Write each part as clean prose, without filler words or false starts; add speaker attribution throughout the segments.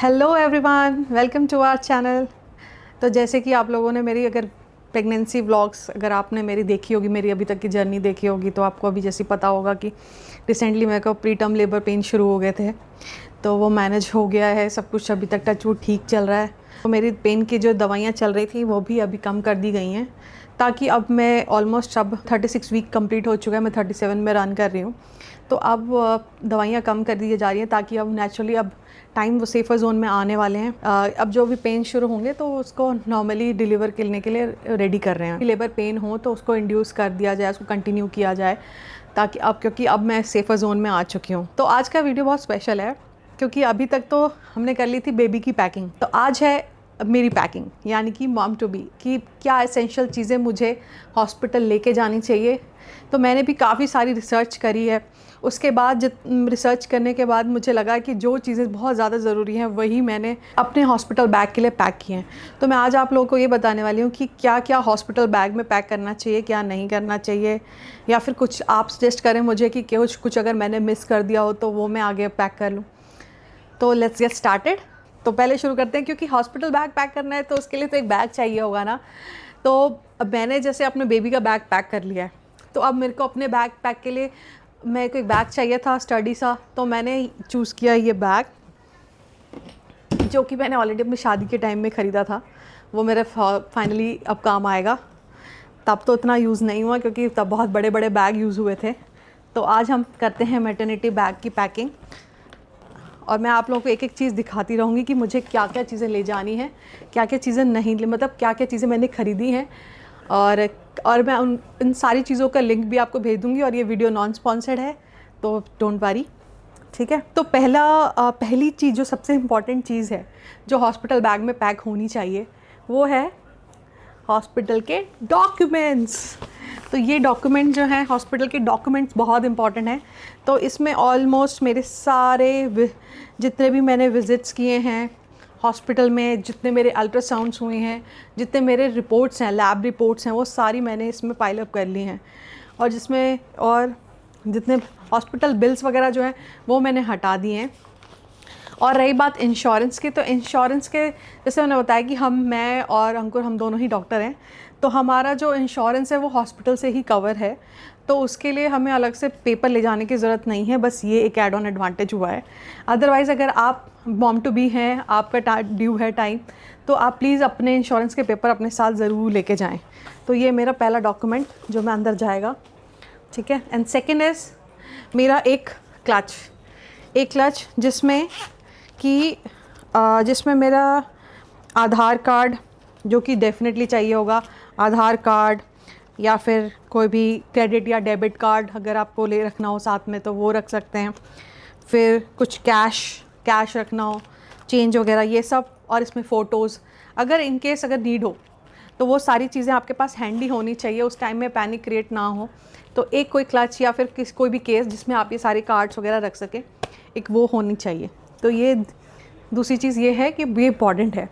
Speaker 1: Hello everyone, welcome to our channel. तो जैसे कि आप लोगों ने मेरी अगर प्रेगनेंसी व्लॉग्स अगर आपने मेरी देखी होगी, मेरी अभी तक की जर्नी देखी होगी, तो आपको अभी जैसे पता होगा कि रिसेंटली मेरे को प्री टर्म लेबर पेन शुरू हो गए थे। तो वो मैनेज हो गया है, सब कुछ अभी तक टच वुड ठीक चल रहा है। तो मेरी पेन की जो दवाइयाँ चल रही थी वो भी अभी कम कर दी गई हैं, ताकि अब मैं ऑलमोस्ट अब 36 वीक कंप्लीट हो चुका है, मैं 37 में रन कर रही हूँ। तो अब दवाइयाँ कम कर दी जा रही हैं, ताकि अब नेचुरली अब टाइम वो सेफ़र जोन में आने वाले हैं। अब जो भी पेन शुरू होंगे तो उसको नॉर्मली डिलीवर करने के लिए रेडी कर रहे हैं। लेबर पेन हो तो उसको इंड्यूस कर दिया जाए, उसको कंटिन्यू किया जाए, ताकि अब क्योंकि अब मैं सेफ़र जोन में आ चुकी हूँ। तो आज का वीडियो बहुत स्पेशल है, क्योंकि अभी तक तो हमने कर ली थी बेबी की पैकिंग। तो आज है मेरी पैकिंग, यानी कि मॉम टू बी, कि क्या एसेंशियल चीज़ें मुझे हॉस्पिटल लेके जानी चाहिए। तो मैंने भी काफ़ी सारी रिसर्च करी है। उसके बाद रिसर्च करने के बाद मुझे लगा कि जो चीज़ें बहुत ज़्यादा ज़रूरी हैं वही मैंने अपने हॉस्पिटल बैग के लिए पैक किए हैं। तो मैं आज आप लोगों को ये बताने वाली हूँ कि क्या क्या हॉस्पिटल बैग में पैक करना चाहिए, क्या नहीं करना चाहिए, या फिर कुछ आप सजेस्ट करें मुझे कि कुछ अगर मैंने मिस कर दिया हो तो वो मैं आगे पैक कर लूँ। तो लेट्स गेट स्टार्टेड। तो पहले शुरू करते हैं, क्योंकि हॉस्पिटल बैग पैक करना है तो उसके लिए तो एक बैग चाहिए होगा ना। तो अब मैंने जैसे अपने बेबी का बैग पैक कर लिया है, तो अब मेरे को अपने बैग पैक के लिए मेरे को एक बैग चाहिए था स्टडी सा। तो मैंने चूज़ किया ये बैग, जो कि मैंने ऑलरेडी अपनी शादी के टाइम में ख़रीदा था। वो मेरे फाइनली अब काम आएगा। तब तो इतना यूज़ नहीं हुआ, क्योंकि तब बहुत बड़े बड़े बैग यूज़ हुए थे। तो आज हम करते हैं मैटरनिटी बैग की पैकिंग, और मैं आप लोगों को एक एक चीज़ दिखाती रहूँगी कि मुझे क्या क्या चीज़ें ले जानी है, क्या क्या चीज़ें नहीं, मतलब क्या क्या चीज़ें मैंने ख़रीदी हैं। और मैं इन सारी चीज़ों का लिंक भी आपको भेज दूँगी। और ये वीडियो नॉन स्पॉन्सर्ड है, तो डोंट वरी, ठीक है। तो पहली चीज़, जो सबसे इम्पॉर्टेंट चीज़ है जो हॉस्पिटल बैग में पैक होनी चाहिए, वो है हॉस्पिटल के डॉक्यूमेंट्स। तो ये डॉक्यूमेंट जो हैं, हॉस्पिटल के डॉक्यूमेंट्स बहुत इंपॉर्टेंट हैं। तो इसमें ऑलमोस्ट मेरे सारे जितने भी मैंने विज़िट्स किए हैं हॉस्पिटल में, जितने मेरे अल्ट्रासाउंड्स हुए हैं, जितने मेरे रिपोर्ट्स हैं, लैब रिपोर्ट्स हैं, वो सारी मैंने इसमें पाइल अप कर ली हैं। और जितने हॉस्पिटल बिल्स वगैरह जो हैं वो मैंने हटा दिए हैं। और रही बात इंश्योरेंस की, तो इंश्योरेंस के जैसे मैंने बताया कि मैं और अंकुर हम दोनों ही डॉक्टर हैं। तो हमारा जो इंश्योरेंस है वो हॉस्पिटल से ही कवर है, तो उसके लिए हमें अलग से पेपर ले जाने की ज़रूरत नहीं है। बस ये एक एड ऑन एडवांटेज हुआ है। अदरवाइज़ अगर आप मॉम टू बी हैं, आपका ड्यू है टाइम, तो आप प्लीज़ अपने इंश्योरेंस के पेपर अपने साथ ज़रूर लेके जाएँ। तो ये मेरा पहला डॉक्यूमेंट जो मैं अंदर जाएगा, ठीक है। एंड सेकेंड इज़ मेरा एक क्लच जिसमें मेरा आधार कार्ड, जो कि डेफिनेटली चाहिए होगा, आधार कार्ड, या फिर कोई भी क्रेडिट या डेबिट कार्ड अगर आपको ले रखना हो साथ में तो वो रख सकते हैं। फिर कुछ कैश रखना हो, चेंज वगैरह, ये सब। और इसमें फ़ोटोज़, अगर इन केस अगर नीड हो तो वो सारी चीज़ें आपके पास हैंडी होनी चाहिए, उस टाइम में पैनिक क्रिएट ना हो। तो एक कोई क्लच या फिर कोई भी केस जिसमें आप ये सारे कार्ड्स वगैरह रख सकें, एक वो होनी चाहिए। तो ये दूसरी चीज़ ये है कि ये इम्पॉर्टेंट है।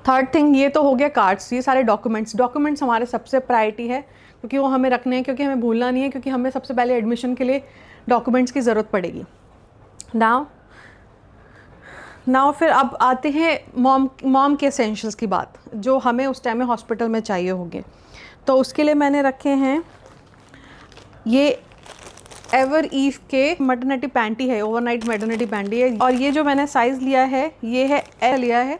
Speaker 1: थर्ड थिंग, ये तो हो गया कार्ड्स, ये सारे डॉक्यूमेंट्स हमारे सबसे प्रायोरिटी है, क्योंकि वो हमें रखने हैं, क्योंकि हमें भूलना नहीं है, क्योंकि हमें सबसे पहले एडमिशन के लिए डॉक्यूमेंट्स की ज़रूरत पड़ेगी। नाउ फिर अब आते हैं मॉम के एसेंशियल्स की बात, जो हमें उस टाइम में हॉस्पिटल में चाहिए होंगे। तो उसके लिए मैंने रखे हैं ये एवर ईव के मैटरनिटी पैंटी है, ओवरनाइट मैटरनिटी पैंटी है। और ये जो मैंने साइज़ लिया है ये है एल लिया है,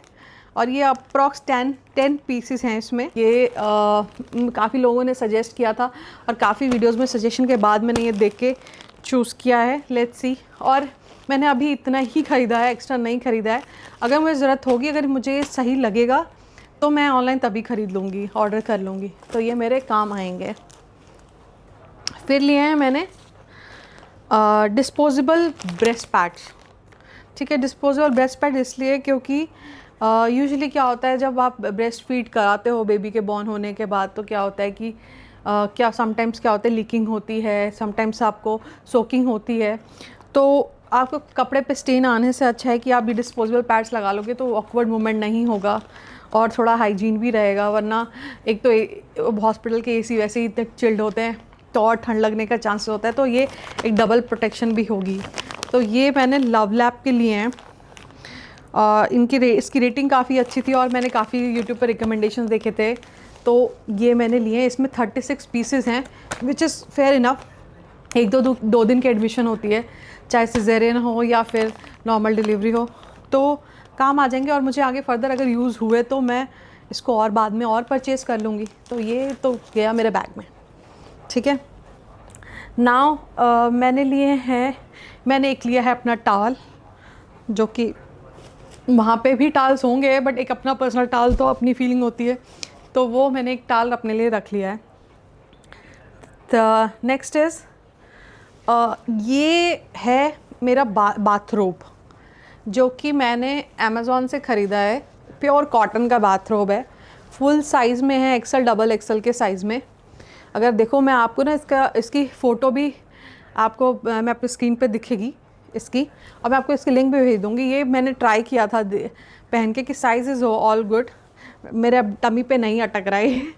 Speaker 1: और ये अप्रॉक्स 10 पीसेस हैं इसमें। ये काफ़ी लोगों ने सजेस्ट किया था, और काफ़ी वीडियोस में सजेशन के बाद मैंने ये देख के चूज़ किया है। Let's see. और मैंने अभी इतना ही ख़रीदा है, एक्स्ट्रा नहीं ख़रीदा है। अगर मुझे ज़रूरत होगी, अगर मुझे सही लगेगा तो मैं ऑनलाइन तभी ख़रीद लूँगी, ऑर्डर कर लूँगी। तो ये मेरे काम आएंगे। फिर लिए हैं मैंने डिस्पोजेबल ब्रेस्ट पैड्स, ठीक है। डिस्पोजेबल ब्रेस्ट पैड इसलिए क्योंकि यूजुअली क्या होता है, जब आप ब्रेस्ट फीड कराते हो बेबी के बॉर्न होने के बाद, तो क्या होता है कि समटाइम्स क्या होता है, लीकिंग होती है, समटाइम्स आपको सोकिंग होती है। तो आपको कपड़े पे स्टेन आने से अच्छा है कि आप ये डिस्पोजेबल पैड्स लगा लोगे, तो ऑकवर्ड मूवमेंट नहीं होगा और थोड़ा हाइजीन भी रहेगा। वरना एक तो हॉस्पिटल के एसी वैसे ही इतने चिल्ड होते हैं, तो और ठंड लगने का चांस होता है। तो ये एक डबल प्रोटेक्शन भी होगी। तो ये मैंने लव लैब के लिए हैं। इसकी रेटिंग काफ़ी अच्छी थी और मैंने काफ़ी यूट्यूब पर रिकमेंडेशंस देखे थे, तो ये मैंने लिए हैं। इसमें 36 पीसेस हैं, विच इज़ फेयर इनफ। एक दो दिन की एडमिशन होती है, चाहे सिजेरियन हो या फिर नॉर्मल डिलीवरी हो, तो काम आ जाएंगे और मुझे आगे फर्दर अगर यूज़ हुए तो मैं इसको और बाद में और परचेज़ कर लूँगी। तो ये तो गया मेरे बैग में, ठीक है। नाउ मैंने एक लिया है अपना टावल, जो कि वहाँ पे भी टाल्स होंगे बट एक अपना पर्सनल टाल तो अपनी फीलिंग होती है, तो वो मैंने एक टाल अपने लिए रख लिया है। द नेक्स्ट इज़ ये है मेरा बाथरोब, जो कि मैंने अमेज़ॉन से ख़रीदा है। प्योर कॉटन का बाथरोब है, फुल साइज़ में है, एक्सल डबल एक्सल के साइज़ में। अगर देखो मैं आपको ना इसकी फ़ोटो भी आपको मैं अपनी स्क्रीन पे दिखेगी इसकी, और मैं आपको इसकी लिंक भी भेज दूँगी। ये मैंने ट्राई किया था पहन के कि साइज़ इज़ ऑल गुड, मेरे टमी पे नहीं अटक रहा है।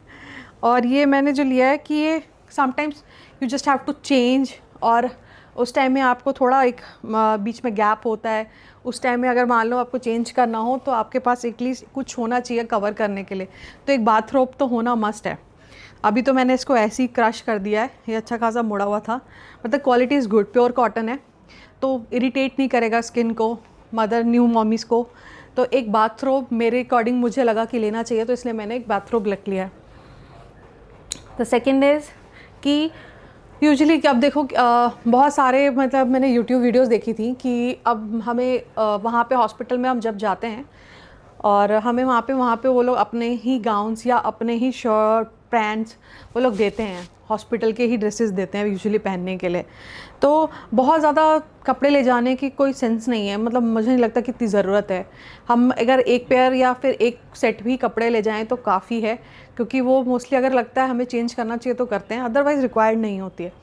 Speaker 1: और ये मैंने जो लिया है कि ये sometimes you just have to change, और उस टाइम में आपको थोड़ा एक बीच में गैप होता है, उस टाइम में अगर मान लो आपको चेंज करना हो तो आपके पास एटलीस्ट कुछ होना चाहिए कवर करने के लिए। तो एक बाथरोब तो होना मस्ट है। अभी तो मैंने इसको ऐसे ही क्रश कर दिया है, ये अच्छा खासा मुड़ा हुआ था। मतलब quality is good, pure cotton है, तो इरिटेट नहीं करेगा स्किन को, न्यू मॉमीज़ को। तो एक बाथरोब मेरे अकॉर्डिंग मुझे लगा कि लेना चाहिए, तो इसलिए मैंने एक बाथरोब रख लिया है। द सेकेंड इज़ कि यूजुअली कि अब देखो बहुत सारे मतलब मैंने यूट्यूब वीडियोस देखी थी कि अब हमें वहाँ पे हॉस्पिटल में हम जब जाते हैं और हमें वहाँ पे वो लोग अपने ही गाउन्स या अपने ही शर्ट पैंट्स वो लोग देते हैं, हॉस्पिटल के ही ड्रेसेस देते हैं यूजुअली पहनने के लिए। तो बहुत ज़्यादा कपड़े ले जाने की कोई सेंस नहीं है, मतलब मुझे नहीं लगता कि इतनी ज़रूरत है। हम अगर एक पेयर या फिर एक सेट भी कपड़े ले जाएं तो काफ़ी है, क्योंकि वो मोस्टली अगर लगता है हमें चेंज करना चाहिए तो करते हैं, अदरवाइज़ रिक्वायर्ड नहीं होती है।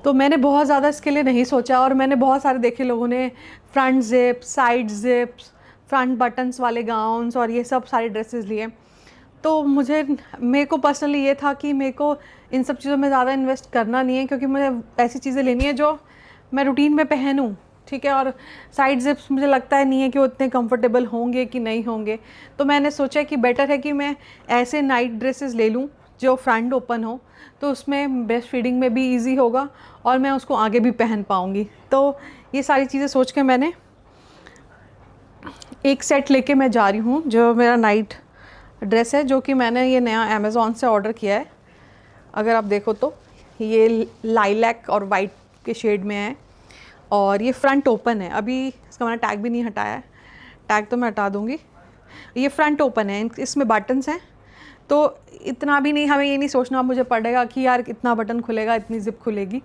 Speaker 1: तो मैंने बहुत ज़्यादा इसके लिए नहीं सोचा, और मैंने बहुत सारे देखे लोगों ने front zip, side zips, front buttons वाले गाउन्स और ये सब सारे ड्रेसेस लिए। तो मेरे को पर्सनली ये था कि मेरे को इन सब चीज़ों में ज़्यादा इन्वेस्ट करना नहीं है, क्योंकि मुझे ऐसी चीज़ें लेनी है जो मैं रूटीन में पहनूं, ठीक है। और साइड जिप्स मुझे लगता है नहीं है कि वो इतने कंफर्टेबल होंगे कि नहीं होंगे, तो मैंने सोचा कि बेटर है कि मैं ऐसे नाइट ड्रेसेस ले लूँ जो फ्रंट ओपन हो, तो उसमें ब्रेस्ट फीडिंग में भी इजी होगा और मैं उसको आगे भी पहन पाऊँगी। तो ये सारी चीज़ें सोच के मैंने एक सेट लेके मैं जा रही हूँ, जो मेरा नाइट ड्रेस है, जो कि मैंने ये नया अमेज़ॉन से ऑर्डर किया है। अगर आप देखो तो ये लाइलैक और वाइट के शेड में है, और ये फ्रंट ओपन है। अभी इसका मैंने टैग भी नहीं हटाया है, टैग तो मैं हटा दूँगी। ये फ्रंट ओपन है, इसमें बटन्स हैं, तो इतना भी नहीं, हमें ये नहीं सोचना मुझे पड़ेगा कि यार इतना बटन खुलेगा, इतनी जिप खुलेगी।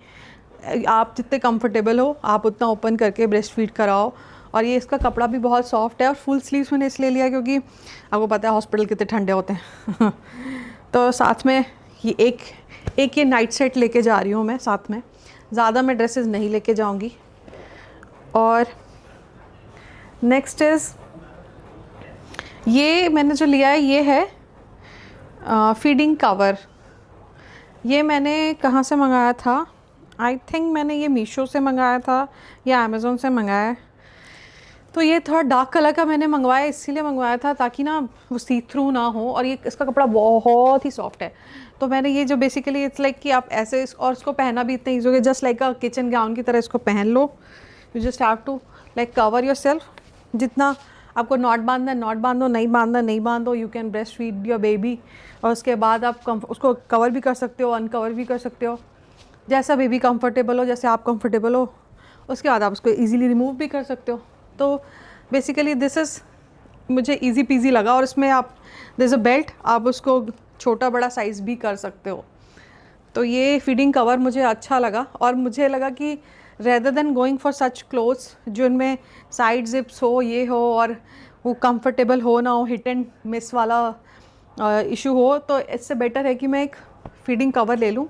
Speaker 1: आप जितने कंफर्टेबल हो आप उतना ओपन करके ब्रेस्ट फीड कराओ। और ये इसका कपड़ा भी बहुत सॉफ्ट है, और फुल स्लीव्स मैंने इसलिए लिया क्योंकि आपको पता है हॉस्पिटल कितने ठंडे होते हैं। तो साथ में ये एक ये नाइट सेट लेके जा रही हूँ मैं साथ में, ज़्यादा मैं ड्रेसेस नहीं लेके जाऊँगी। और नेक्स्ट इज़ ये मैंने जो लिया है, ये है फीडिंग कवर। ये मैंने कहाँ से मंगाया था, आई थिंक मैंने ये मीशो से मंगाया था या अमेज़ोन से मंगाया है। तो ये थोड़ा डार्क कलर का मैंने मंगवाया, इसीलिए मंगवाया था ताकि ना वो सी थ्रू ना हो, और ये इसका कपड़ा बहुत ही सॉफ्ट है। तो मैंने ये जो बेसिकली इट्स लाइक कि आप ऐसे और इसको पहना भी इतना ईजी हो गया, just like a kitchen gown की तरह इसको पहन लो। You just have to like cover yourself, जितना आपको नॉट बांधना है नॉट बांधो, नहीं बांधना नहीं बांधो। You can breastfeed your baby, और उसके बाद आप उसको कवर भी कर सकते हो, अनकवर भी कर सकते हो, जैसा बेबी कंफर्टेबल हो, जैसे आप कंफर्टेबल हो। उसके बाद आप उसको ईजिली रिमूव भी कर सकते हो। तो बेसिकली दिस इज़ मुझे इजी पीजी लगा, और इसमें आप दिस अ बेल्ट, आप उसको छोटा बड़ा साइज़ भी कर सकते हो। तो ये फीडिंग कवर मुझे अच्छा लगा, और मुझे लगा कि rather than going for such clothes जो इनमें साइड जिप्स हो, ये हो, और वो कंफर्टेबल हो ना हो, हिट एंड मिस वाला इशू हो, तो इससे बेटर है कि मैं एक फीडिंग कवर ले लूँ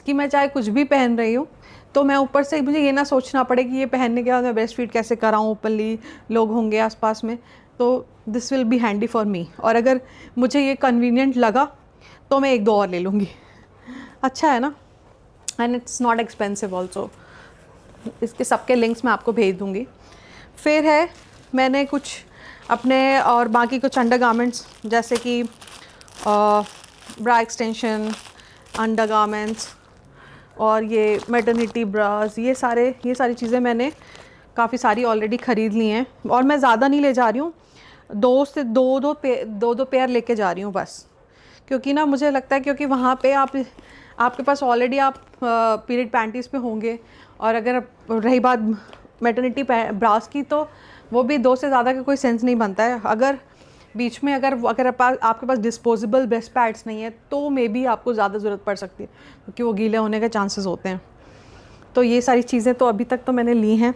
Speaker 1: कि मैं चाहे कुछ भी पहन रही हूँ तो मैं ऊपर से मुझे ये ना सोचना पड़े कि ये पहनने के बाद मैं ब्रेस्ट फीड कैसे कराऊँ, ओपनली लोग होंगे आसपास में। तो this will be handy for me, और अगर मुझे ये कन्वीनियंट लगा तो मैं एक दो और ले लूँगी। अच्छा है ना, and it's not expensive also. इसके सबके लिंक्स मैं आपको भेज दूँगी। फिर है मैंने कुछ अपने और बाकी कुछ अंडर गारमेंट्स जैसे कि ब्रा एक्सटेंशन, अंडर गारमेंट्स और ये मैटरनिटी ब्रास, ये सारी चीज़ें मैंने काफ़ी सारी ऑलरेडी ख़रीद ली हैं। और मैं ज़्यादा नहीं ले जा रही हूँ, दो पेयर लेके जा रही हूँ बस, क्योंकि ना मुझे लगता है क्योंकि वहाँ पे आपके पास ऑलरेडी आप पीरियड पैंटीज़ पे होंगे। और अगर रही बात मैटरनिटी ब्रास की, तो वो भी 2 से ज़्यादा का कोई सेंस नहीं बनता है। अगर बीच में अगर आपके पास डिस्पोजेबल ब्रेस्ट पैड्स नहीं है तो मे बी आपको ज़्यादा ज़रूरत पड़ सकती है, क्योंकि वो गीले होने के चांसेस होते हैं। तो ये सारी चीज़ें तो अभी तक तो मैंने ली हैं।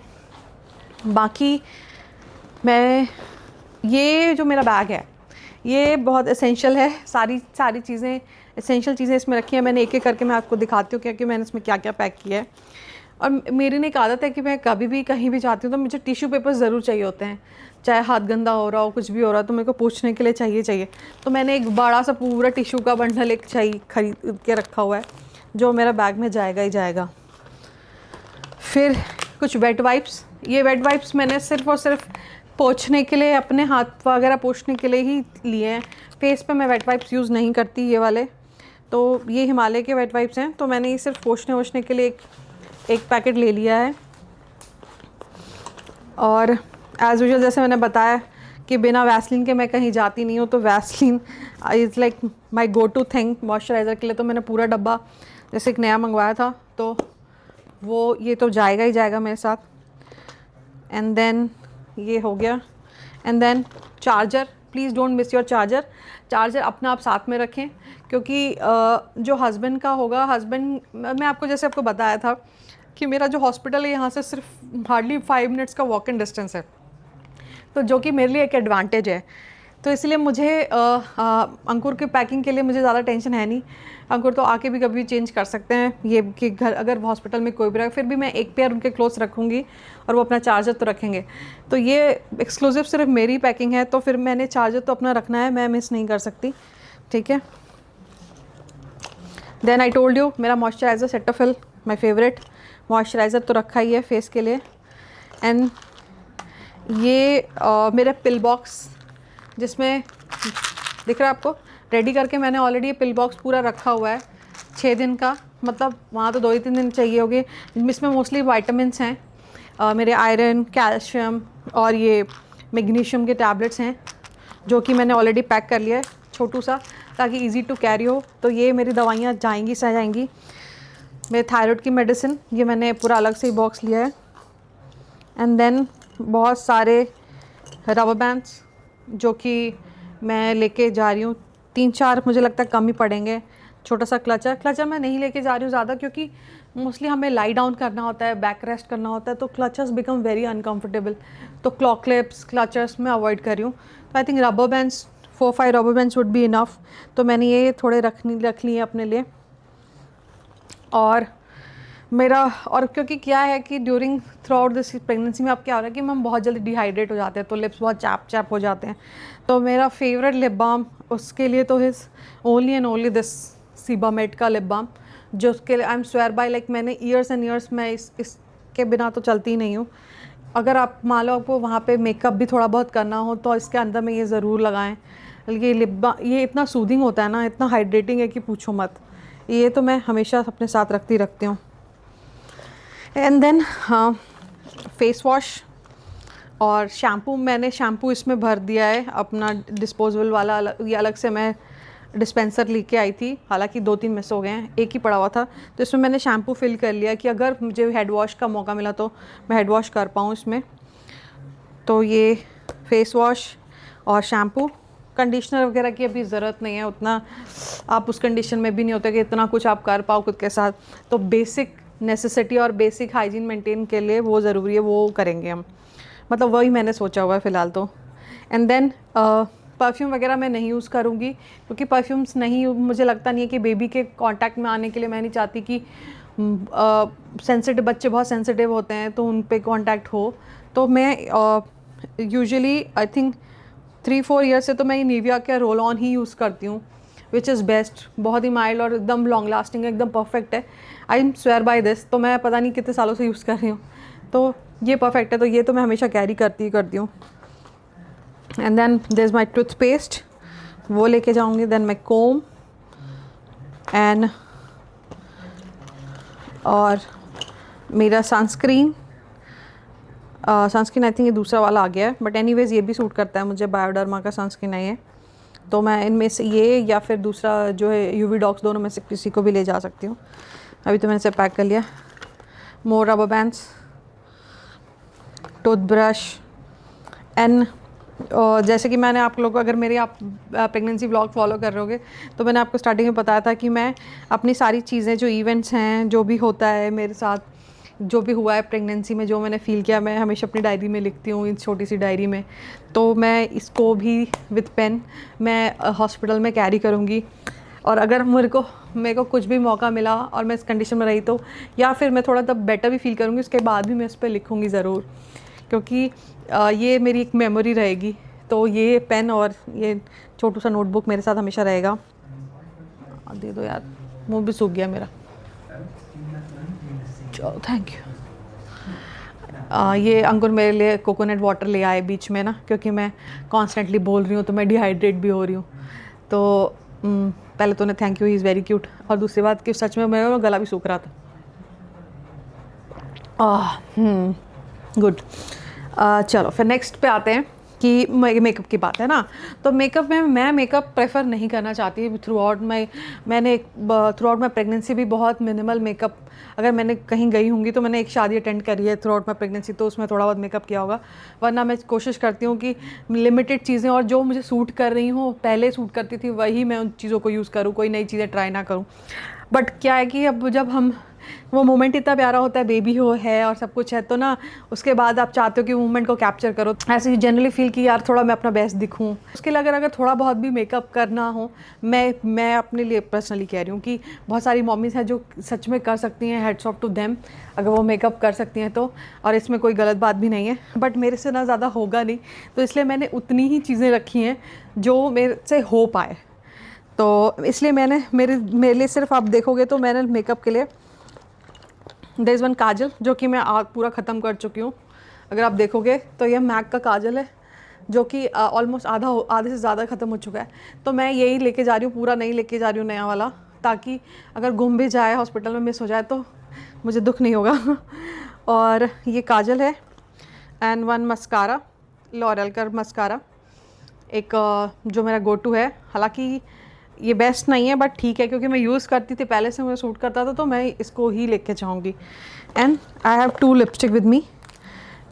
Speaker 1: बाकी मैं ये जो मेरा बैग है ये बहुत एसेंशियल है, सारी चीज़ें एसेंशियल चीज़ें इसमें रखी हैं। मैंने एक एक करके मैं आपको दिखाती हूँ कि मैंने इसमें क्या क्या पैक किया है। और मेरी ना एक आदत है कि मैं कभी भी कहीं भी जाती हूँ तो मुझे टिश्यू पेपर ज़रूर चाहिए होते हैं, चाहे हाथ गंदा हो रहा हो, कुछ भी हो रहा हो, तो मेरे को पूछने के लिए चाहिए। तो मैंने एक बड़ा सा पूरा टिश्यू का बंडल एक खरीद के रखा हुआ है, जो मेरा बैग में जाएगा ही जाएगा। फिर कुछ वेट वाइप्स, ये वेट वाइप्स मैंने सिर्फ़ और सिर्फ पोंछने के लिए, अपने हाथ वगैरह पोंछने के लिए ही लिए हैं। फेस पे मैं वेट वाइप्स यूज़ नहीं करती ये वाले। तो ये हिमालय के वेट वाइप्स हैं, तो मैंने ये सिर्फ पोंछने वोछने के लिए एक पैकेट ले लिया है। और एज़ यूजुअल जैसे मैंने बताया कि बिना वैसलीन के मैं कहीं जाती नहीं हूँ, तो Vaseline is like my go to thing. Moisturiser के लिए तो मैंने पूरा डब्बा जैसे एक नया मंगवाया था, तो वो ये तो जाएगा ही जाएगा मेरे साथ। एंड देन ये हो गया। And then charger, please don't miss your charger अपना आप साथ में रखें, क्योंकि जो हस्बैंड का होगा, मैं आपको बताया था कि मेरा जो हॉस्पिटल है यहाँ से सिर्फ हार्डली 5 मिनट्स का वॉक इन डिस्टेंस है, तो जो कि मेरे लिए एक एडवांटेज है। तो इसलिए मुझे अंकुर की पैकिंग के लिए मुझे ज़्यादा टेंशन है नहीं। अंकुर तो आके भी कभी भी चेंज कर सकते हैं, ये कि घर अगर हॉस्पिटल में कोई भी रहे, फिर भी मैं एक पेयर उनके क्लोथ्स रखूँगी और वो अपना चार्जर तो रखेंगे। तो ये एक्सक्लूसिव सिर्फ मेरी पैकिंग है, तो फिर मैंने चार्जर तो अपना रखना है, मैं मिस नहीं कर सकती, ठीक है। देन आई टोल्ड यू मेरा moisturiser Cetaphil my favourite moisturiser तो रखा ही है फेस के लिए। एंड ये मेरा पिल बॉक्स, जिसमें दिख रहा है आपको, रेडी करके मैंने ऑलरेडी ये पिल बॉक्स पूरा रखा हुआ है 6 दिन का, मतलब वहाँ तो 2 ही 3 दिन चाहिए होंगे। इसमें मोस्टली वाइटामिन्स हैं, मेरे आयरन, कैल्शियम और ये मैग्नीशियम के टैबलेट्स हैं, जो कि मैंने ऑलरेडी पैक कर लिया है छोटू सा, ताकि इजी टू कैरी हो। तो ये मेरी दवाइयाँ जाएंगी। मेरे थायराइड की मेडिसिन, ये मैंने पूरा अलग से ही बॉक्स लिया है। एंड देन बहुत सारे रबर बैंड्स जो कि मैं लेके जा रही हूँ, 3-4 मुझे लगता है कम ही पड़ेंगे। छोटा सा क्लचर मैं नहीं लेके जा रही हूँ ज़्यादा, क्योंकि मोस्टली हमें लाई डाउन करना होता है, बैक रेस्ट करना होता है, तो क्लचर्स बिकम वेरी अनकम्फर्टेबल। तो क्लॉक क्लिप्स, क्लचर्स मैं अवॉइड कर रही हूँ। तो I think rubber bands 4-5 rubber bands would be enough. तो मैंने ये थोड़े रख लिए अपने लिए। और क्योंकि क्या है कि during through out this pregnancy में अब क्या हो रहा है कि हम बहुत जल्दी डिहाइड्रेट हो जाते हैं, तो लिप्स बहुत चैप हो जाते हैं। तो मेरा फेवरेट लिप बाम उसके लिए तो is only and only this Sebamed का लिप बाम, जो उसके लिए I am swear by, like मैंने ईयर्स एंड ईयर्स मैं इसके बिना तो चलती ही नहीं हूँ। अगर आप मान लो आपको वहाँ पे मेकअप भी थोड़ा बहुत करना हो तो इसके अंदर में ये ज़रूर लगाएं। ये लिप बाम ये इतना सूदिंग होता है ना, इतना हाइड्रेटिंग है कि पूछो मत। ये तो मैं हमेशा अपने साथ रखती हूँ। एंड देन हाँ, फेस वॉश और शैम्पू, मैंने शैम्पू इसमें भर दिया है अपना डिस्पोजेबल वाला, ये अलग से मैं डिस्पेंसर लेके आई थी, हालांकि 2-3 मिस हो गए हैं, एक ही पड़ा हुआ था। तो इसमें मैंने शैम्पू फिल कर लिया कि अगर मुझे हेड वॉश का मौका मिला तो मैं हेड वॉश कर पाऊँ इसमें। तो ये फेस वॉश और शैम्पू, कंडीशनर वगैरह की अभी ज़रूरत नहीं है उतना, आप उस कंडीशन में भी नहीं होते कि इतना कुछ आप कर पाओ खुद के साथ। तो बेसिक नेसेसिटी और बेसिक हाइजीन मेंटेन के लिए वो ज़रूरी है, वो करेंगे हम, मतलब वही मैंने सोचा हुआ है फ़िलहाल तो। एंड देन परफ्यूम वगैरह मैं नहीं यूज़ करूँगी, क्योंकि परफ्यूम्स नहीं, मुझे लगता नहीं है कि बेबी के कांटेक्ट में आने के लिए, मैं नहीं चाहती कि सेंसिटिव बच्चे बहुत सेंसिटिव होते हैं तो उन पे कांटेक्ट हो। तो मैं यूजुअली आई थिंक 3-4 ईयर से तो मैं ये निविया का रोल ऑन ही यूज़ करती हूँ, विच इज़ बेस्ट, बहुत ही माइल्ड और एकदम लॉन्ग लास्टिंग है, एकदम परफेक्ट है। आई एम स्वेयर बाय दिस, तो मैं पता नहीं कितने सालों से यूज़ कर रही हूँ, तो ये परफेक्ट है। तो ये तो मैं हमेशा कैरी करती हूँ। And then there is my toothpaste, वो लेके जाऊँगी। देन माई कोम एंड और मेरा सनस्क्रीन। सनस्क्रीन आई थिंक ये दूसरा वाला आ गया है, बट एनीवेज़ ये भी सूट करता है मुझे, बायोडर्मा का सनस्क्रीन है ये। तो मैं इनमें से ये या फिर दूसरा जो है यूवी डॉक्स, दोनों में से किसी को भी ले जा सकती हूँ। अभी तो मैंने इसे पैक कर लिया। मोर रबर बैंड्स, टूथब्रश एंड जैसे कि मैंने आप लोगों को, अगर मेरे आप प्रेगनेंसी व्लॉग फॉलो कर रहे होगे तो मैंने आपको स्टार्टिंग में बताया था कि मैं अपनी सारी चीज़ें, जो इवेंट्स हैं, जो भी होता है मेरे साथ, जो भी हुआ है प्रेगनेंसी में, जो मैंने फ़ील किया, मैं हमेशा अपनी डायरी में लिखती हूँ, इस छोटी सी डायरी में। तो मैं इसको भी विद पेन मैं हॉस्पिटल में कैरी करूँगी। और अगर मेरे को कुछ भी मौका मिला और मैं इस कंडीशन में रही तो, या फिर मैं थोड़ा तब बेटर भी फील करूँगी, उसके बाद भी मैं इस पर लिखूँगी ज़रूर, क्योंकि ये मेरी एक मेमोरी रहेगी। तो ये पेन और ये छोटू सा नोटबुक मेरे साथ हमेशा रहेगा। दे दो यार, मुँह भी सूख गया मेरा। चलो थैंक यू। ये अंकुर मेरे लिए कोकोनट वाटर ले आए बीच में ना, क्योंकि मैं कॉन्स्टेंटली बोल रही हूँ तो मैं डिहाइड्रेट भी हो रही हूँ। तो पहले तो उन्हें thank you, he is very cute. और दूसरी बात कि सच में मेरा गला भी सूख रहा था। गुड। चलो फिर नेक्स्ट पे आते हैं कि मेकअप की बात है ना। तो मेकअप में मैं मेकअप प्रेफर नहीं करना चाहती थ्रू आउट माई प्रेगनेंसी भी बहुत मिनिमल मेकअप। अगर मैंने कहीं गई होंगी तो मैंने एक शादी अटेंड करी है थ्रू आउट माई प्रेगनेंसी, तो उसमें थोड़ा बहुत मेकअप किया होगा, वरना मैं कोशिश करती हूँ कि लिमिटेड चीज़ें, और जो मुझे सूट कर रही हूँ, पहले सूट करती थी, वही मैं उन चीज़ों को यूज़ करूँ, कोई नई चीज़ें ट्राई ना करूँ। बट क्या है कि अब जब हम, वो मोमेंट इतना प्यारा होता है, बेबी हो है और सब कुछ है, तो ना उसके बाद आप चाहते हो कि मोमेंट को कैप्चर करो। ऐसे जनरली फील कि यार थोड़ा मैं अपना बेस्ट दिखूं। उसके लिए अगर थोड़ा बहुत भी मेकअप करना हो, मैं अपने लिए पर्सनली कह रही हूँ कि बहुत सारी मॉमीज़ हैं जो सच में कर सकती हैं, हेड्स ऑफ टू देम, अगर वो मेकअप कर सकती हैं तो। और इसमें कोई गलत बात भी नहीं है, बट मेरे से ना ज़्यादा होगा नहीं, तो इसलिए मैंने उतनी ही चीज़ें रखी हैं जो मेरे से हो पाए। तो इसलिए मैंने मेरे लिए सिर्फ, आप देखोगे तो मैंने मेकअप के लिए देयर इज़ वन काजल, जो कि मैं पूरा ख़त्म कर चुकी हूँ। अगर आप देखोगे तो यह मैक का काजल है, जो कि ऑलमोस्ट आधे से ज़्यादा ख़त्म हो चुका है। तो मैं यही लेके जा रही हूँ, पूरा नहीं लेके जा रही हूँ नया वाला, ताकि अगर गुम भी जाए, हॉस्पिटल में मिस हो जाए, तो मुझे दुख नहीं होगा। और ये काजल है एंड वन मस्कारा, लॉरियल का मस्कारा, एक जो मेरा गो टू है। हालांकि ये बेस्ट नहीं है, बट ठीक है, क्योंकि मैं यूज़ करती थी पहले से, मुझे सूट करता था, तो मैं इसको ही लेके जाऊँगी। And I have 2 lipstick with me,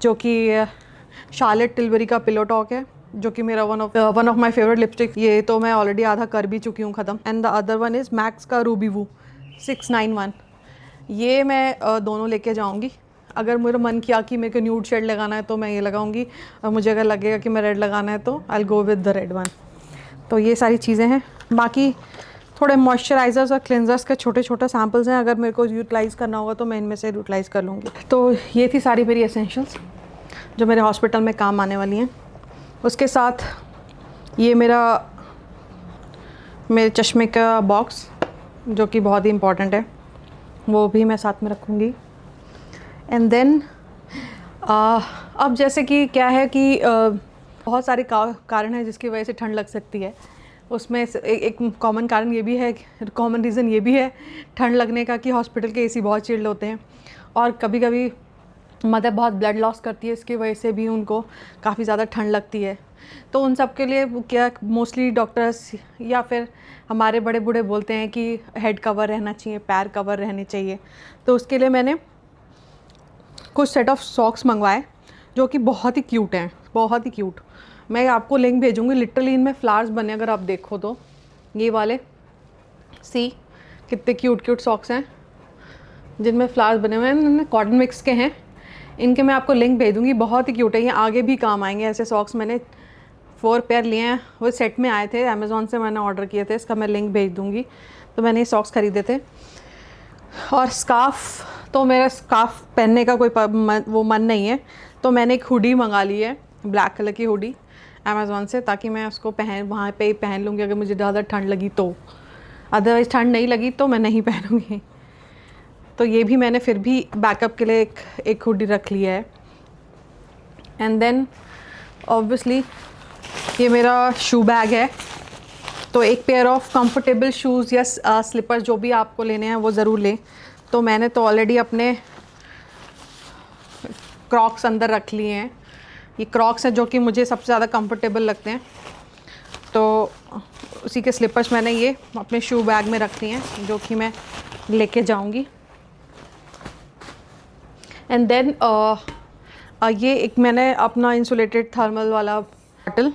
Speaker 1: जो कि शार्लेट टिलबरी का पिलो टॉक है, जो कि मेरा one of my favourite lipstick. ये तो मैं ऑलरेडी आधा कर भी चुकी हूँ ख़त्म। And the other one is max का रूबी वू 691। ये मैं दोनों लेके जाऊँगी। अगर मेरा मन किया कि मेरे को न्यूड शेड लगाना है तो मैं ये लगाऊंगी, और मुझे अगर लगेगा कि मैं रेड लगाना है तो I will go with the red one. तो ये सारी चीज़ें हैं। बाकी थोड़े मॉइस्चराइज़र्स और क्लेंजर्स के छोटे छोटे सैम्पल्स हैं, अगर मेरे को यूटिलाइज़ करना होगा तो मैं इनमें से यूटिलाइज़ कर लूँगी। तो ये थी सारी मेरी एसेंशियल्स जो मेरे हॉस्पिटल में काम आने वाली हैं। उसके साथ ये मेरे चश्मे का बॉक्स, जो कि बहुत ही इम्पॉर्टेंट है, वो भी मैं साथ में रखूँगी। एंड देन अब जैसे कि क्या है कि बहुत सारे कारण हैं जिसकी वजह से ठंड लग सकती है। उसमें एक कॉमन कारण ये भी है, कॉमन रीज़न ये भी है ठंड लगने का, कि हॉस्पिटल के एसी बहुत चिल्ड होते हैं, और कभी कभी मदर बहुत ब्लड लॉस करती है, इसकी वजह से भी उनको काफ़ी ज़्यादा ठंड लगती है। तो उन सब के लिए क्या मोस्टली डॉक्टर्स या फिर हमारे बड़े बूढ़े बोलते हैं कि हेड कवर रहना चाहिए, पैर कवर रहने चाहिए। तो उसके लिए मैंने कुछ सेट ऑफ सॉक्स मंगवाए, जो कि बहुत ही क्यूट हैं, बहुत ही क्यूट। मैं आपको लिंक भेजूँगी, लिटरली इनमें फ्लावर्स बने, अगर आप देखो तो ये वाले सी कितने क्यूट क्यूट सॉक्स हैं जिनमें फ्लावर्स बने हुए हैं, इनमें कॉटन मिक्स के हैं। इनके मैं आपको लिंक भेज दूँगी, बहुत ही क्यूट है, ये आगे भी काम आएंगे। ऐसे सॉक्स मैंने 4 पेयर लिए हैं, वो सेट में आए थे, अमेज़ॉन से मैंने ऑर्डर किए थे, इसका मैं लिंक भेज दूँगी। तो मैंने ये सॉक्स ख़रीदे थे। और स्कार्फ़, तो मेरा स्कार्फ़ पहनने का कोई वो मन नहीं है, तो मैंने एक हुडी मंगा ली है, ब्लैक कलर की हुडी अमेज़ॉन से, ताकि मैं उसको वहाँ पे ही पहन लूँगी अगर मुझे ज़्यादा ठंड लगी तो। अदरवाइज़ ठंड नहीं लगी तो मैं नहीं पहनूँगी। तो ये भी मैंने फिर भी बैकअप के लिए एक हुडी रख लिया है। एंड देन ऑब्वियसली ये मेरा शू बैग है। तो एक पेयर ऑफ कंफर्टेबल शूज़ या स्लीपर जो भी आपको लेने हैं वो ज़रूर लें। तो मैंने तो ऑलरेडी अपने क्रॉक्स अंदर रख लिए हैं। ये क्रॉक्स हैं जो कि मुझे सबसे ज़्यादा कंफर्टेबल लगते हैं, तो उसी के स्लीपर्स मैंने ये अपने शू बैग में रख लिए हैं जो कि मैं लेके जाऊंगी। एंड देन ये एक मैंने अपना इंसुलेटेड थर्मल वाला बॉटल,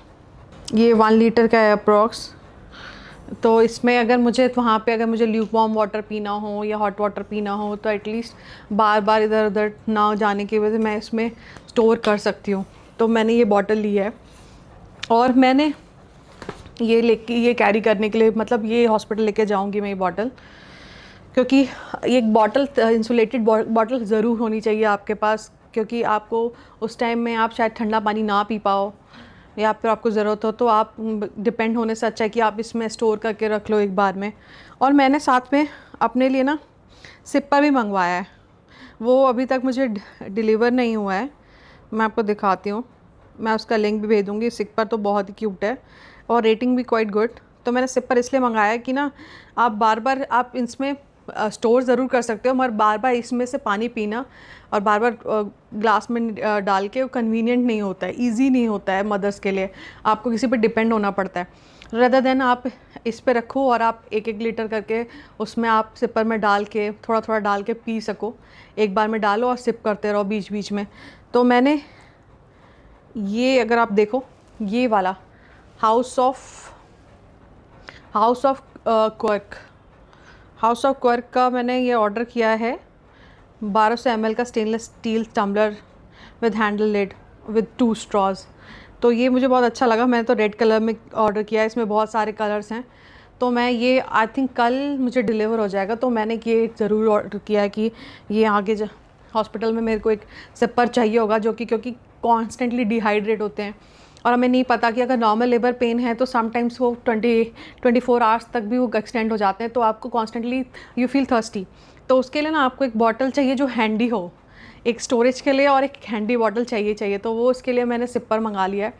Speaker 1: ये 1 लीटर का है अप्रॉक्स। तो इसमें अगर मुझे वहाँ पे अगर मुझे ल्यूक वार्म वाटर पीना हो या हॉट वाटर पीना हो तो एटलीस्ट बार बार इधर उधर ना जाने की वजह से मैं इसमें स्टोर कर सकती हूँ। तो मैंने ये बॉटल ली है और मैंने ये कैरी करने के लिए, मतलब ये हॉस्पिटल लेके जाऊँगी मैं ये बॉटल, क्योंकि एक बॉटल इंसुलेटेड बॉटल ज़रूर होनी चाहिए आपके पास, क्योंकि आपको उस टाइम में आप शायद ठंडा पानी ना पी पाओ या फिर आपको ज़रूरत हो, तो आप डिपेंड होने से अच्छा है कि आप इसमें स्टोर करके रख लो एक बार में। और मैंने साथ में अपने लिए ना सिपर भी मंगवाया है, वो अभी तक मुझे डिलीवर नहीं हुआ है। मैं आपको दिखाती हूँ, मैं उसका लिंक भी भेज दूँगी। सिपर तो बहुत ही क्यूट है और रेटिंग भी क्वाइट गुड। तो मैंने सिपर इसलिए मंगाया है कि ना आप बार बार आप इसमें स्टोर ज़रूर कर सकते हो, मगर बार बार इसमें से पानी पीना और बार बार ग्लास में डाल के कन्वीनियंट नहीं होता है, इजी नहीं होता है मदर्स के लिए। आपको किसी पे डिपेंड होना पड़ता है। रदर देन आप इस पे रखो और आप 1-1 लीटर करके उसमें आप सिपर में डाल के थोड़ा थोड़ा डाल के पी सको। एक बार में डालो और सिप करते रहो बीच बीच में। तो मैंने ये, अगर आप देखो, ये वाला हाउस ऑफ क्वर्क का मैंने ये ऑर्डर किया है। 1200 ml का stainless steel tumbler with handle lid with 2 straws. तो ये मुझे बहुत अच्छा लगा। मैंने तो रेड कलर में ऑर्डर किया है, इसमें बहुत सारे कलर्स हैं। तो मैं ये आई थिंक कल मुझे डिलीवर हो जाएगा। तो मैंने ये ज़रूर ऑर्डर किया है कि ये आगे हॉस्पिटल में मेरे को एक सिपर चाहिए होगा, जो कि क्योंकि कॉन्स्टेंटली डिहाइड्रेट होते हैं और हमें नहीं पता कि अगर नॉर्मल लेबर पेन है तो समटाइम्स वो 24 आवर्स तक भी वो एक्सटेंड हो जाते हैं। तो आपको कॉन्स्टेंटली यू फील थर्स्टी। तो उसके लिए ना आपको एक बॉटल चाहिए जो हैंडी हो, एक स्टोरेज के लिए और एक हैंडी बॉटल चाहिए। तो वो उसके लिए मैंने सिपर मंगा लिया है,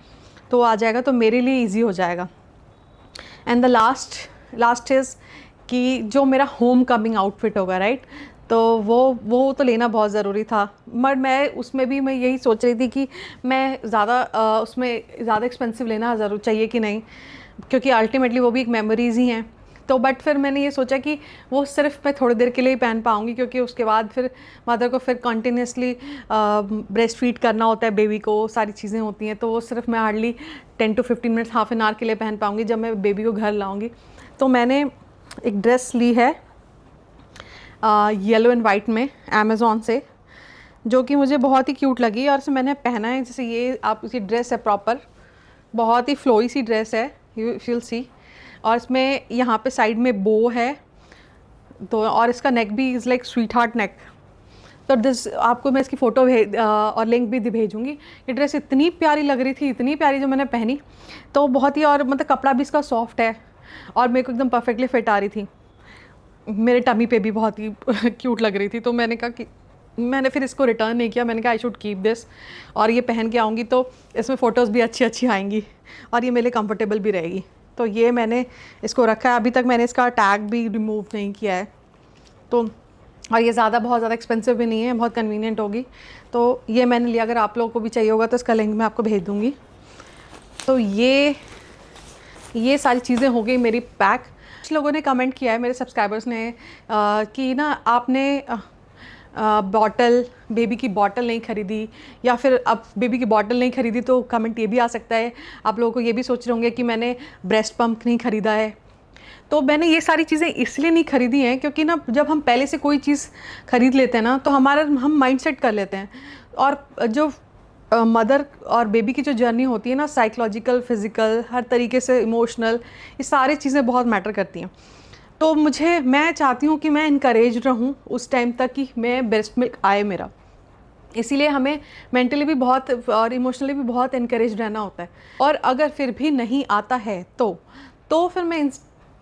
Speaker 1: तो आ जाएगा तो मेरे लिए ईजी हो जाएगा। एंड द लास्ट इज़ कि जो मेरा होम कमिंग आउटफिट होगा, राइट, तो वो तो लेना बहुत ज़रूरी था। मगर मैं उसमें भी मैं यही सोच रही थी कि मैं उसमें ज़्यादा एक्सपेंसिव लेना ज़रूर चाहिए कि नहीं, क्योंकि अल्टीमेटली वो भी एक मेमोरीज़ ही हैं। तो बट फिर मैंने ये सोचा कि वो सिर्फ मैं थोड़ी देर के लिए ही पहन पाऊँगी, क्योंकि उसके बाद फिर मदर को फिर कंटिन्यूसली ब्रेस्ट फीड करना होता है, बेबी को सारी चीज़ें होती हैं। तो वो सिर्फ मैं hardly 10 to 15 minutes, half an hour के लिए पहन पाऊँगी जब मैं बेबी को घर लाऊँगी। तो मैंने एक ड्रेस ली है येलो एंड वाइट में अमेज़ॉन से, जो कि मुझे बहुत ही क्यूट लगी और इसे मैंने पहना है। जैसे ये आप इसकी ड्रेस है प्रॉपर, बहुत ही फ्लोई सी ड्रेस है, यू विल सी। और इसमें यहाँ पे साइड में बो है, तो और इसका नेक भी इज़ लाइक स्वीट हार्ट नेक। तो दिस आपको मैं इसकी फ़ोटो और लिंक भी भेजूँगी। ये ड्रेस इतनी प्यारी लग रही थी, इतनी प्यारी, जो मैंने पहनी तो बहुत ही, और मतलब कपड़ा भी इसका सॉफ्ट है और मेरे को एकदम परफेक्टली फिट आ रही थी। मेरे टमी पे भी बहुत ही क्यूट लग रही थी। तो मैंने कहा कि मैंने फिर इसको रिटर्न नहीं किया, मैंने कहा आई शुड कीप दिस, और ये पहन के आऊँगी तो इसमें फ़ोटोज़ भी अच्छी आएंगी और ये मेरे लिए कंफर्टेबल भी रहेगी। तो ये मैंने इसको रखा है। अभी तक मैंने इसका टैग भी रिमूव नहीं किया है। तो और ये बहुत ज़्यादा एक्सपेंसिव भी नहीं है, बहुत कन्वीनियंट होगी। तो ये मैंने लिया। अगर आप लोगों को भी चाहिए होगा तो इसका लिंक मैं आपको भेज दूँगी। तो ये सारी चीज़ें हो गई मेरी पैक। कुछ लोगों ने कमेंट किया है, मेरे सब्सक्राइबर्स ने, कि ना आपने बेबी की बॉटल नहीं ख़रीदी, या फिर अब बेबी की बॉटल नहीं ख़रीदी तो कमेंट ये भी आ सकता है आप लोगों को ये भी सोच रहे होंगे कि मैंने ब्रेस्ट पंप नहीं ख़रीदा है। तो मैंने ये सारी चीज़ें इसलिए नहीं ख़रीदी हैं क्योंकि ना जब हम पहले से कोई चीज़ ख़रीद लेते हैं ना तो हम माइंड सेट कर लेते हैं। और जो मदर और बेबी की जो जर्नी होती है ना, साइकोलॉजिकल, फिज़िकल, हर तरीके से इमोशनल, ये सारी चीज़ें बहुत मैटर करती हैं। तो मैं चाहती हूँ कि मैं इनकरेज रहूँ उस टाइम तक कि मैं ब्रेस्ट मिल्क आए मेरा। इसीलिए हमें मेंटली भी बहुत और इमोशनली भी बहुत इनकरेज रहना होता है। और अगर फिर भी नहीं आता है तो फिर मैं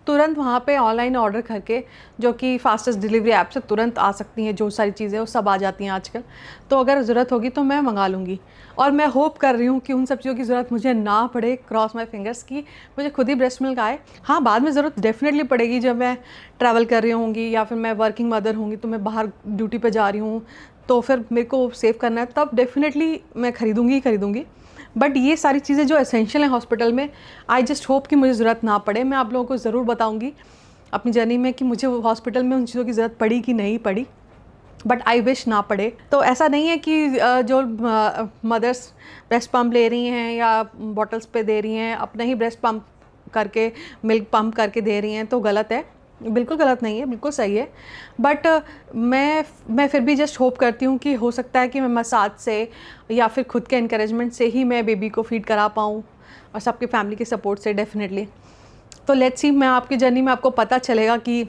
Speaker 1: तुरंत वहाँ पे ऑनलाइन ऑर्डर करके, जो कि फास्टेस्ट डिलीवरी ऐप से तुरंत आ सकती हैं, जो सारी चीज़ें वो सब आ जाती हैं आजकल। तो अगर ज़रूरत होगी तो मैं मंगा लूँगी, और मैं होप कर रही हूँ कि उन सब चीज़ों की ज़रूरत मुझे ना पड़े, क्रॉस माई फिंगर्स, की मुझे खुद ही ब्रेस्ट मिल्क आए। हाँ, बाद में ज़रूरत डेफिनेटली पड़ेगी, जब मैं ट्रैवल कर रही होंगी या फिर मैं वर्किंग मदर होंगी, तो मैं बाहर ड्यूटी पे जा रही हूँ, तो फिर मेरे को सेव करना है, तब डेफिनेटली मैं ख़रीदूँगी ही ख़रीदूँगी। बट ये सारी चीज़ें जो एसेंशियल हैं हॉस्पिटल में, आई जस्ट होप कि मुझे ज़रूरत ना पड़े। मैं आप लोगों को ज़रूर बताऊँगी अपनी जर्नी में कि मुझे हॉस्पिटल में उन चीज़ों की ज़रूरत पड़ी कि नहीं पड़ी, बट आई विश ना पड़े। तो ऐसा नहीं है कि जो मदर्स ब्रेस्ट पम्प ले रही हैं या बॉटल्स पे दे रही हैं, अपना ही ब्रेस्ट पम्प करके, मिल्क पम्प करके दे रही हैं, तो गलत है। बिल्कुल गलत नहीं है, बिल्कुल सही है। बट मैं फिर भी जस्ट होप करती हूँ कि हो सकता है कि मैं मसाज से या फिर खुद के इनकरेजमेंट से ही मैं बेबी को फीड करा पाऊँ, और सबकी फैमिली के सपोर्ट से डेफिनेटली। तो लेट्स सी, मैं आपकी जर्नी में आपको पता चलेगा कि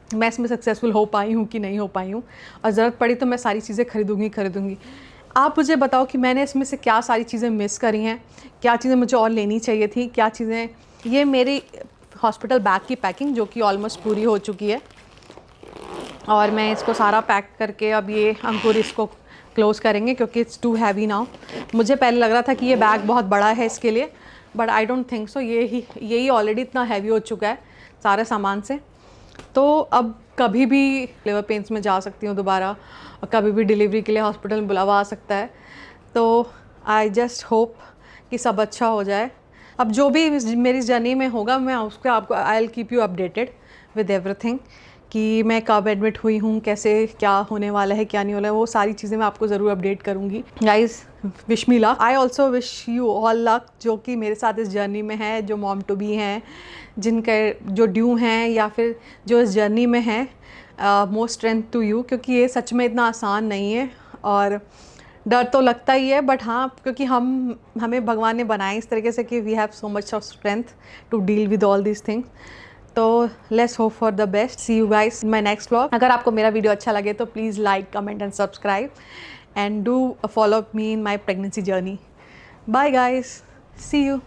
Speaker 1: मैं इसमें सक्सेसफुल हो पाई हूँ कि नहीं हो पाई हूँ, और ज़रूरत पड़ी तो मैं सारी चीज़ें खरीदूँगी। आप मुझे बताओ कि मैंने इसमें से क्या सारी चीज़ें मिस करी हैं, क्या चीज़ें मुझे और लेनी चाहिए थी, क्या चीज़ें। ये मेरी हॉस्पिटल बैग की पैकिंग जो कि ऑलमोस्ट पूरी हो चुकी है, और मैं इसको सारा पैक करके अब ये अंकुर इसको क्लोज़ करेंगे, क्योंकि इट्स टू हैवी नाउ। मुझे पहले लग रहा था कि ये बैग बहुत बड़ा है इसके लिए, but I don't think so. यही ऑलरेडी इतना हैवी हो चुका है सारे सामान से। तो अब कभी भी लेबर पेन्स में जा सकती हूँ दोबारा, और कभी भी डिलीवरी के लिए हॉस्पिटल में बुलावा आ सकता है। तो आई जस्ट होप कि सब अच्छा हो जाए। अब जो भी मेरी जर्नी में होगा, मैं उसको आपको I will keep you updated with everything, कि मैं कब एडमिट हुई हूँ, कैसे क्या होने वाला है, क्या नहीं होने वाला है, वो सारी चीज़ें मैं आपको ज़रूर अपडेट करूँगी। Guys, wish me luck. I also wish you all luck, जो कि मेरे साथ इस जर्नी में है, जो मॉम टू बी हैं, जिनके जो ड्यू हैं या फिर जो इस जर्नी में हैं। मोर स्ट्रेंथ टू यू, क्योंकि ये सच में इतना आसान नहीं है, और डर तो लगता ही है, बट हाँ, क्योंकि हमें भगवान ने बनाए इस तरीके से कि we have so much of strength to deal with all these things. तो let's hope for the best. See you guys in my next vlog. अगर आपको मेरा वीडियो अच्छा लगे तो please like, comment and subscribe, and do follow me in my pregnancy journey. Bye guys, see you.